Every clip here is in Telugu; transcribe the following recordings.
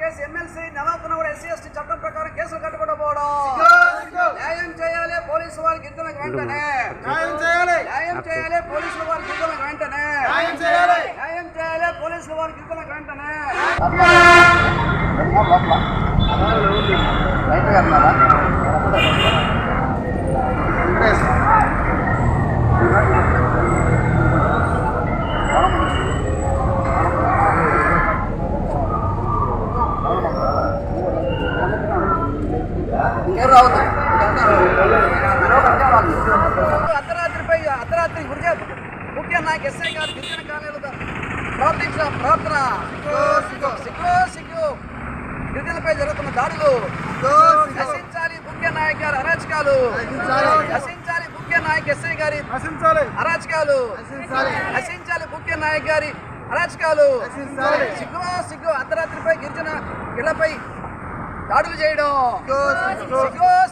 కేసు ఎమ్మెల్సీ నవాబున కూడా ఎస్సీ ఎస్టీ చట్టం ప్రకారం కేసులు కట్టుకోవడం న్యాయం చేయాలి పోలీసు వారి గిద్దలకు వెంటనే న్యాయం చేయాలి పోలీసుల వారి గిద్దలకు వెంటనే న్యాయం చేయాలి పోలీసుల వారి గిద్దలకు వెంటనే అర్ధరాత్రి ముఖ్య నాయక్ ఎస్ఐ గారు గిరిజన కాలనీలో ప్రవర్తించిన ప్రవర్తన సిగ్గు గిరిజనులపై జరుగుతున్న దాడులు నశించాలి ముఖ్య నాయక్ గారి అరాచకాలు నశించాలి ముఖ్య నాయక్ ఎస్ఐ గారి అరాచకాలు నశించాలి ముఖ్య నాయక్ గారి అరాచకాలు సిగ్గు అర్ధరాత్రిపై గిరిజన ఇళ్లపై దాడులు చేయడం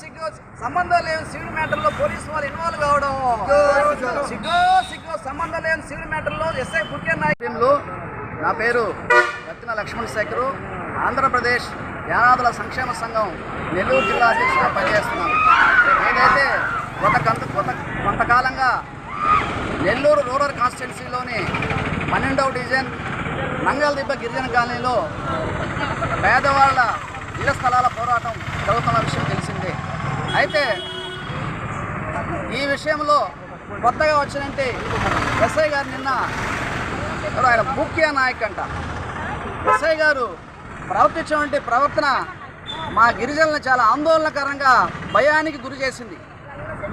సిగ్గు సంబంధం లేని సివిల్ మ్యాటర్లో పోలీసు వాళ్ళు ఇన్వాల్వ్ కావడం సిగ్గు సంబంధం లేని సివిల్ మ్యాటర్లో ఎస్ఐ ముఖ్య నాయకులు. నా పేరు రత్న లక్ష్మణ్ శేఖరు, ఆంధ్రప్రదేశ్ యానాదుల సంక్షేమ సంఘం నెల్లూరు జిల్లా అధ్యక్షుడిగా పనిచేస్తున్నాను. ఏదైతే కొంతకాలంగా నెల్లూరు రూరల్ కాన్స్టిట్యున్సీలోని 12వ డివిజన్ మంగళదిబ్బ గిరిజన కాలనీలో పేదవాళ్ల ఇళ్ల స్థలాల పోరాటం జరుగుతున్న విషయం తెలిసిందే. అయితే ఈ విషయంలో కొత్తగా వచ్చినంటే ఎస్ఐ గారు నిన్న ఆయన ముఖ్య నాయక్ అంట ఎస్ఐ గారు ప్రవర్తించినటువంటి ప్రవర్తన మా గిరిజనులను చాలా ఆందోళనకరంగా భయానికి గురి చేసింది.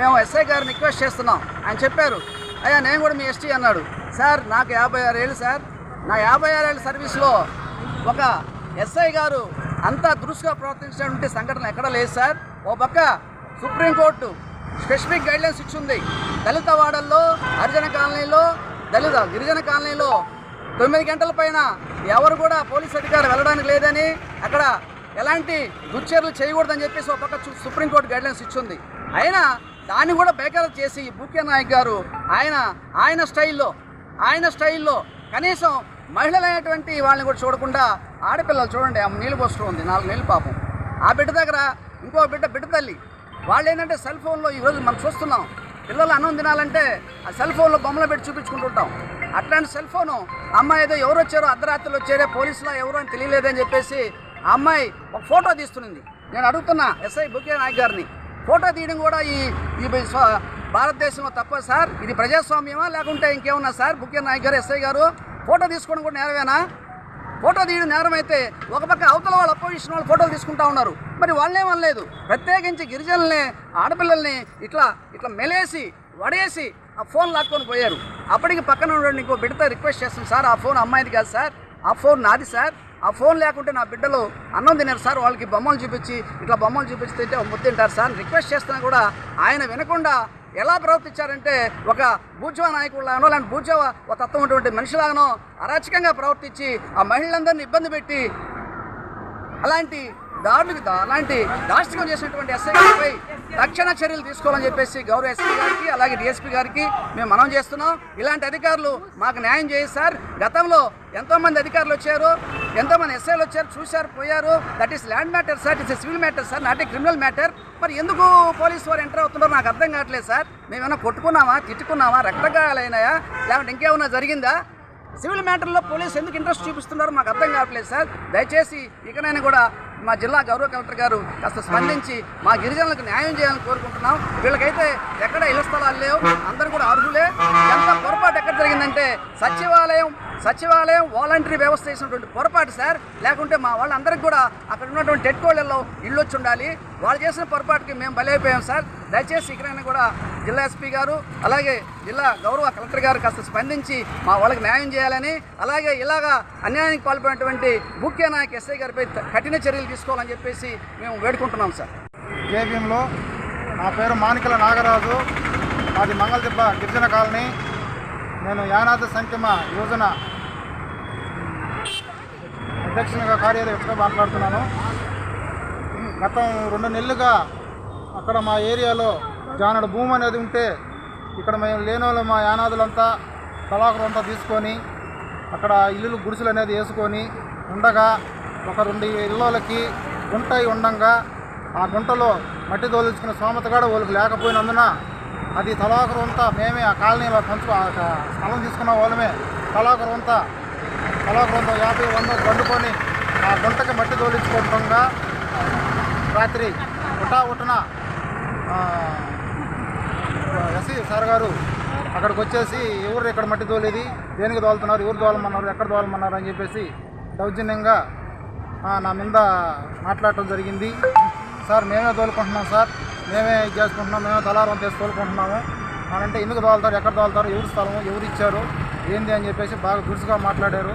మేము ఎస్ఐ గారిని రిక్వెస్ట్ చేస్తున్నాం. ఆయన చెప్పారు, అయ్యా నేను కూడా మీ ఎస్టీ అన్నాడు. సార్ నాకు 56 ఏళ్ళు సార్, నా 56 ఏళ్ళ సర్వీస్లో ఒక ఎస్ఐ గారు అంతా దురుసుగా ప్రవర్తించినటువంటి సంఘటన ఎక్కడ లేదు సార్. ఓ పక్క సుప్రీంకోర్టు స్పెసిఫిక్ గైడ్లైన్స్ ఇచ్చింది. దళిత వాడల్లో హరిజన కాలనీలో గిరిజన కాలనీలో 9 గంటల పైన ఎవరు కూడా పోలీస్ అధికారి వెళ్ళడానికి లేదని, అక్కడ ఎలాంటి దుశ్చర్యలు చేయకూడదని చెప్పేసి ఒక పక్క సుప్రీంకోర్టు గైడ్లైన్స్ ఇచ్చింది. అయినా దాన్ని కూడా బేఖాతరు చేసి ముఖ్య నాయక్ గారు ఆయన స్టైల్లో కనీసం మహిళలైనటువంటి వాళ్ళని కూడా చూడకుండా ఆడపిల్లలు చూడండి, ఆమె నీళ్ళు పోస్తూ ఉంది, 4 నెలలు పాపం. ఆ బిడ్డ దగ్గర ఇంకో బిడ్డ తల్లి. వాళ్ళు ఏంటంటే సెల్ ఫోన్లో ఈరోజు మనం చూస్తున్నాం, పిల్లలు అన్నం తినాలంటే ఆ సెల్ ఫోన్లో బొమ్మలు పెట్టి చూపించుకుంటుంటాం. అట్లాంటి సెల్ ఫోను అమ్మాయి ఏదో ఎవరు వచ్చారో అర్ధరాత్రులు వచ్చారే పోలీసులో ఎవరు అని తెలియలేదని చెప్పేసి ఆ అమ్మాయి ఒక ఫోటో తీస్తున్నది. నేను అడుగుతున్నా ఎస్ఐ ముఖ్య నాయక్ గారిని, ఫోటో తీయడం కూడా ఈ భారతదేశంలో తప్ప సార్? ఇది ప్రజాస్వామ్యమా లేకుంటే ఇంకేమన్నా సార్? ముఖ్య నాయక్ గారు ఎస్ఐ గారు ఫోటో తీసుకోవడం కూడా నేరమేనా? ఫోటో తీయడం నేరం అయితే ఒక పక్క అవతల వాళ్ళు అపోజిషన్ వాళ్ళు ఫోటోలు తీసుకుంటా ఉన్నారు. మరి వాళ్ళేమనలేదు. ప్రత్యేకించి గిరిజనుల్ని ఆడపిల్లల్ని ఇట్లా మెలేసి వడేసి ఆ ఫోన్ లాక్కొని పోయారు. అప్పటికి పక్కన ఉండండి ఇంకో బిడ్డతో రిక్వెస్ట్ చేస్తాను, సార్ ఆ ఫోన్ అమ్మాయిది కాదు సార్, ఆ ఫోన్ నాది సార్, ఆ ఫోన్ లేకుంటే నా బిడ్డలు అన్నం తినారు సార్, వాళ్ళకి బొమ్మలు చూపించి ఇట్లా బొమ్మలు చూపిస్తుంటే ముద్దింటారు సార్ రిక్వెస్ట్ చేస్తున్నా కూడా ఆయన వినకుండా ఎలా ప్రవర్తించారంటే ఒక బూజా నాయకులాగానో లాంటి బూజా తత్వం ఉన్నటువంటి మనిషిలాగానో అరాచకంగా ప్రవర్తించి ఆ మహిళలందరినీ ఇబ్బంది పెట్టి అలాంటి దాష్టికం చేసినటువంటి ఎస్ఐ గారిపై తక్షణ చర్యలు తీసుకోవాలని చెప్పేసి గౌరవ ఎస్పీ గారికి అలాగే డిఎస్పీ గారికి మేము మనం చేస్తున్నాం. ఇలాంటి అధికారులు మాకు న్యాయం చేయండి సార్. గతంలో ఎంతోమంది అధికారులు వచ్చారు, ఎంతోమంది ఎస్ఐలు వచ్చారు, చూశారు, పోయారు. That is land matter sir, it's civil matter sir, not a criminal matter. మరి ఎందుకు పోలీసు వారు ఎంటర్ అవుతున్నారో నాకు అర్థం కావట్లేదు సార్. మేమేమైనా కొట్టుకున్నామా, తిట్టుకున్నామా, రక్తగాయాలైనాయా, లేకుంటే ఇంకేమన్నా జరిగిందా? సివిల్ మ్యాటర్లో పోలీసు ఎందుకు ఇంట్రెస్ట్ చూపిస్తున్నారో మాకు అర్థం కావట్లేదు సార్. దయచేసి ఇకనైనా కూడా మా జిల్లా గౌరవ కలెక్టర్ గారు కాస్త స్పందించి మా గిరిజనులకు న్యాయం చేయాలని కోరుకుంటున్నాం. వీళ్ళకైతే ఎక్కడ ఇళ్ల స్థలాలు లేవు, అందరూ కూడా అర్హులే. ఎంత పొరపాటు ఎక్కడ జరిగిందంటే సచివాలయం వాలంటరీ వ్యవస్థ చేసినటువంటి పొరపాటు సార్. లేకుంటే మా వాళ్ళందరికీ కూడా అక్కడ ఉన్నటువంటి టెట్కోళ్ళల్లో ఇళ్ళు వచ్చి ఉండాలి. వాళ్ళు చేసిన పొరపాటుకి మేము బలైపోయాం సార్. దయచేసి ఇక్కడైనా కూడా జిల్లా ఎస్పీ గారు అలాగే జిల్లా గౌరవ కలెక్టర్ గారు కాస్త స్పందించి మా వాళ్ళకి న్యాయం చేయాలని, అలాగే ఇలాగా అన్యాయానికి పాల్పడినటువంటి ముఖ్య నాయక్ ఎస్ఐ గారిపై కఠిన చర్యలు తీసుకోవాలని చెప్పేసి మేము వేడుకుంటున్నాం సార్. జేబీఎంలో నా పేరు మానికల నాగరాజు, మాది మంగళదిబ్బ గిరిజన కాలనీ. నేను యానాద సంక్షేమ యోజన అధ్యక్షునిగా కార్యదర్శిగా మాట్లాడుతున్నాను. గతం 2 నెలలుగా అక్కడ మా ఏరియాలో జానడు భూమి అనేది ఉంటే ఇక్కడ మేము లేని వాళ్ళు మా యానాదులంతా తలాకులంతా తీసుకొని అక్కడ ఇల్లులు గుడిసెలు అనేది వేసుకొని ఉండగా ఒక 2 ఇళ్ళకి గుంట ఉండంగా ఆ గుంటలో మట్టి తోలించుకునే స్తోమత కూడా వాళ్ళకి లేకపోయినందున అది తలాకరంతా మేమే ఆ కాలనీలో స్థలం తీసుకున్న వాళ్ళమే తలాకరంతా 50-100 దండుకొని ఆ గుంటకి మట్టి తోలించుకుంటుండగా రాత్రి ఉటాన ఎస్సీ సార్ గారు అక్కడికి వచ్చేసి ఎవరు ఇక్కడ మట్టి తోలేది, దేనికి తోలుతున్నారు, ఎవరు తోలమన్నారు, ఎక్కడ తోలమన్నారు అని చెప్పేసి దౌర్జన్యంగా నా మీద మాట్లాడటం జరిగింది. సార్ మేమే తోలుకుంటున్నాం సార్, మేమే ఇది చేసుకుంటున్నాం, మేమే తలారం తీసి తోలుకుంటున్నాము అని అంటే ఎందుకు తోలుతారు, ఎక్కడ తోలుతారు, ఎవరి స్థలము, ఎవరు ఇచ్చారు, ఏంది అని చెప్పేసి బాగా గురుసుగా మాట్లాడారు.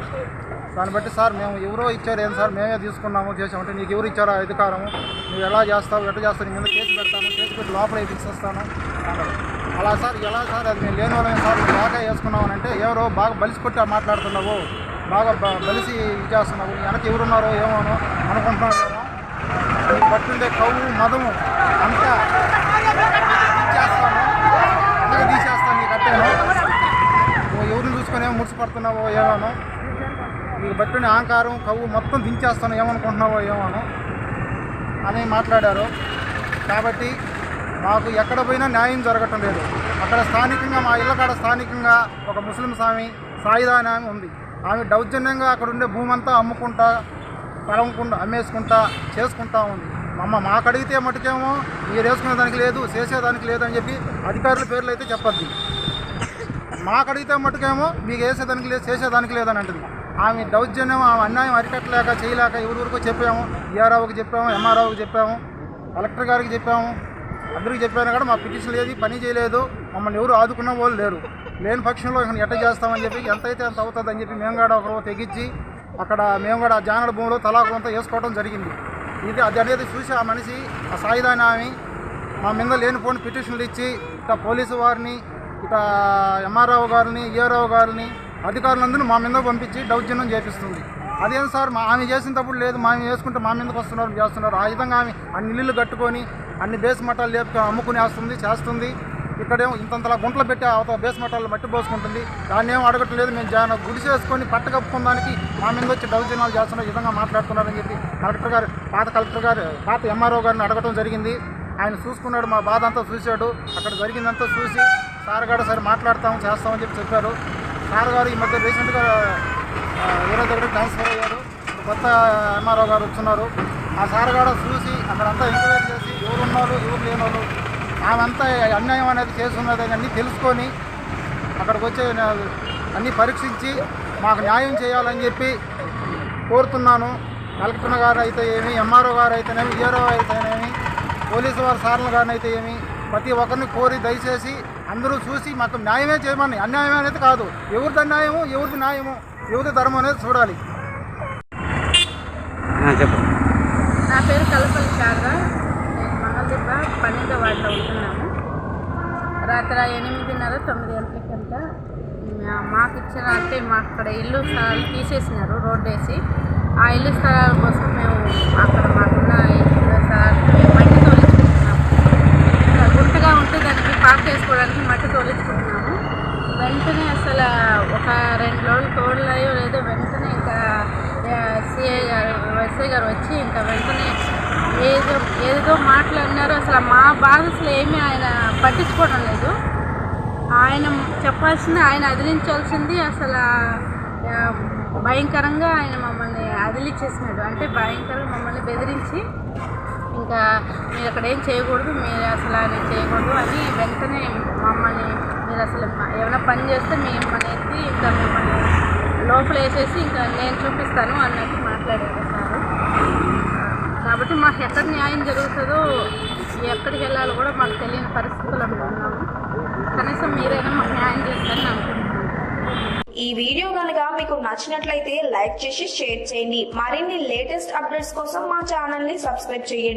దాన్ని బట్టి సార్ మేము ఎవరో ఇచ్చారు ఏం సార్, మేమే తీసుకున్నాము చేసామంటే నీకు ఎవరు ఇచ్చారో అధికారము, నువ్వు ఎలా చేస్తావు, ఎట్లా చేస్తావు, నీ మీద కేసు పెడతాను, కేసు పెట్టి లోపల వేపిస్తాను అన్నారు. అలా సార్ ఎలా సార్, అది మేము లేని వాళ్ళమే సార్, నువ్వు బాగా వేసుకున్నావు అని అంటే ఎవరో బాగా బలిసి కొట్టి మాట్లాడుతున్నావు, బాగా బలిసి ఇది చేస్తున్నావు, వెనక ఎవరున్నారో ఏమోనో అనుకుంటున్నావేమో, నీకు పట్టుండే కవ్వు మదము అంతా ఇచ్చేస్తాను, అందుకే తీసేస్తాను, నీకు కట్టాను, నువ్వు ఎవరిని చూసుకొని ఏమో ముడిచిపడుతున్నావో ఏమోనో, నీకు బట్టిన అహంకారం కవ్వు మొత్తం దించేస్తాను ఏమనుకుంటున్నావో ఏమోనో అని మాట్లాడారు. కాబట్టి మాకు ఎక్కడ పోయినా న్యాయం జరగటం లేదు. అక్కడ స్థానికంగా మా ఇళ్ళ కాడ స్థానికంగా ఒక ముస్లిం స్వామి సాయిదా అని ఆమె ఉంది. ఆమె దౌర్జన్యంగా అక్కడ ఉండే భూమి అంతా అమ్ముకుంటా తలంకుండా అమ్మేసుకుంటా చేసుకుంటా ఉంది. మాకు అడిగితే మటుకేమో మీరు వేసుకునే దానికి లేదు, చేసేదానికి లేదు అని చెప్పి అధికారుల పేర్లు అయితే చెప్పద్దు. మాకు అడిగితే మటుకేమో మీకు వేసేదానికి లేదు, చేసేదానికి లేదని అంటుంది. ఆమె దౌర్జన్యం, ఆమె అన్యాయం అరికట్టలేక చేయలేక ఎవరివరకు చెప్పాము, ఈఆర్ఓకి చెప్పాము, ఎంఆర్ఓకి చెప్పాము, కలెక్టర్ గారికి చెప్పాము, అందరికీ చెప్పాను కూడా మా పిటిషన్ లేదు, పని చేయలేదు, మమ్మల్ని ఎవరు ఆదుకున్న వాళ్ళు లేరు. లేని పక్షంలో ఇక్కడ ఎట్ట చేస్తామని చెప్పి ఎంతైతే అంత అవుతుంది అని చెప్పి మేము కూడా ఒకరు తెగించి అక్కడ మేము కూడా జానడ భూమిలో తలాకంతా వేసుకోవడం జరిగింది. అది అనేది చూసి ఆ మనిషి ఆ సాయిదాని ఆమె మా మీద లేనిపోని పిటిషన్లు ఇచ్చి ఇట్లా పోలీసు వారిని, ఇట్లా ఎంఆర్ఓ గారిని, ఈఆర్ఓ గారిని, అధికారులందరినీ మా మీద పంపించి దౌర్జన్యం చేపిస్తుంది. అదేం సార్ ఆమె చేసినప్పుడు లేదు, మేము వేసుకుంటే మా మీదకి వస్తున్నారు చేస్తున్నారు. ఆ విధంగా ఆమె అన్ని ఇల్లులు కట్టుకొని అన్ని బేస్ మట్టాలు లేపు అమ్ముకుని చేస్తుంది. ఇక్కడేమో ఇంతంతలా గుంటలు పెట్టి బేస్ మట్టాలు మట్టి పోసుకుంటుంది. దాన్ని ఏమో అడగట్లేదు. మేము గుడిసి వేసుకొని పట్టకప్పుకోవడానికి మా మీద వచ్చి దౌర్జన్యాలు చేస్తున్నారు, ఈ విధంగా మాట్లాడుతున్నారని చెప్పి పాత ఎంఆర్ఓ గారిని అడగటం జరిగింది. ఆయన చూసుకున్నాడు, మా బాధ అంతా చూశాడు, అక్కడ జరిగిందంతా చూసి సార్ గారు సరే మాట్లాడతాము చేస్తామని చెప్పారు. సార్ గారు ఈ మధ్య రీసెంట్గా వేరే దగ్గర ట్రాన్స్ఫర్ అయ్యారు, కొత్త ఎంఆర్ఓ గారు వచ్చున్నారు. ఆ సార్ గారు చూసి అక్కడంతా ఎంక్వైరీ చేసి ఎవరు ఉన్నారు ఎవరు లేని వాళ్ళు ఆమెంతా అన్యాయం అనేది చేస్తున్నది అన్నీ తెలుసుకొని అక్కడికి వచ్చి అన్నీ పరీక్షించి మాకు న్యాయం చేయాలని చెప్పి కోరుతున్నాను. కలెక్టర్ గారు అయితే ఏమి, ఎంఆర్ఓ గారు అయితేనేమి, ఈఆర్ఓ అయితేనేమి, పోలీసు వారి సార్లు గారిని అయితే ఏమి, ప్రతి ఒక్కరిని కోరి దయచేసి అందరూ చూసి మాకు న్యాయమే చేయమని, అన్యాయం అనేది కాదు, ఎవరిది అన్యాయము ఎవరిది న్యాయము ఎవరిది ధర్మం అనేది చూడాలి. నా పేరు కలపల్లి శారద. నేను మంగళదిబ్బ 12వ వార్డులో ఉంటున్నాము. రాత్రి 8:30-9 గంటలకంతా మాకు ఇచ్చిన అంటే మాకు అక్కడ ఇల్లు స్థలాలు తీసేసినారు రోడ్డు వేసి. ఆ ఇల్లు స్థలాల కోసం మేము అక్కడ మాకున్న ఇల్లు స్థలాలు మట్టి తోలించుకుంటున్నాము. గుంటగా ఉంటే దానికి పార్క్ చేసుకోవడానికి మట్టి తోలించుకుంటున్నాము. వెంటనే అసలు ఒక 2 రోజులు తోడలేయో లేదో వెంటనే ఇంకా ఎస్ఐ గారు వచ్చి ఇంకా వెంటనే ఏదో మాట్లాడినారు. అసలు మా బాధ అసలు ఏమీ ఆయన పట్టించుకోవడం లేదు. ఆయన చెప్పాల్సింది, ఆయన అదిలించాల్సింది అసలు భయంకరంగా ఆయన మమ్మల్ని అదిలిచ్చేసినాడు. అంటే భయంకరంగా మమ్మల్ని బెదిరించి ఇంకా మీరు అక్కడ ఏం చేయకూడదు, మీరు అసలు ఆయన చేయకూడదు అని వెంటనే మమ్మల్ని మీరు అసలు ఏమైనా పని చేస్తే మిమ్మల్ని ఎత్తి ఇంకా మిమ్మల్ని లోపల వేసేసి ఇంకా నేను చూపిస్తాను అన్నట్టు మాట్లాడారు సార్. కాబట్టి మాకు ఎక్కడ న్యాయం జరుగుతుందో ఎక్కడికి వెళ్ళాలో కూడా మాకు తెలియని పరిస్థితుల్లో ఉన్నాము. కనీసం మీరైనా మాకు న్యాయం చేస్తారని అనుకుంటున్నాను. ఈ వీడియో కనుక మీకు నచ్చినట్లయితే లైక్ చేసి షేర్ చేయండి. మరిన్ని లేటెస్ట్ అప్డేట్స్ కోసం మా ఛానల్ ని సబ్స్క్రైబ్ చేయండి.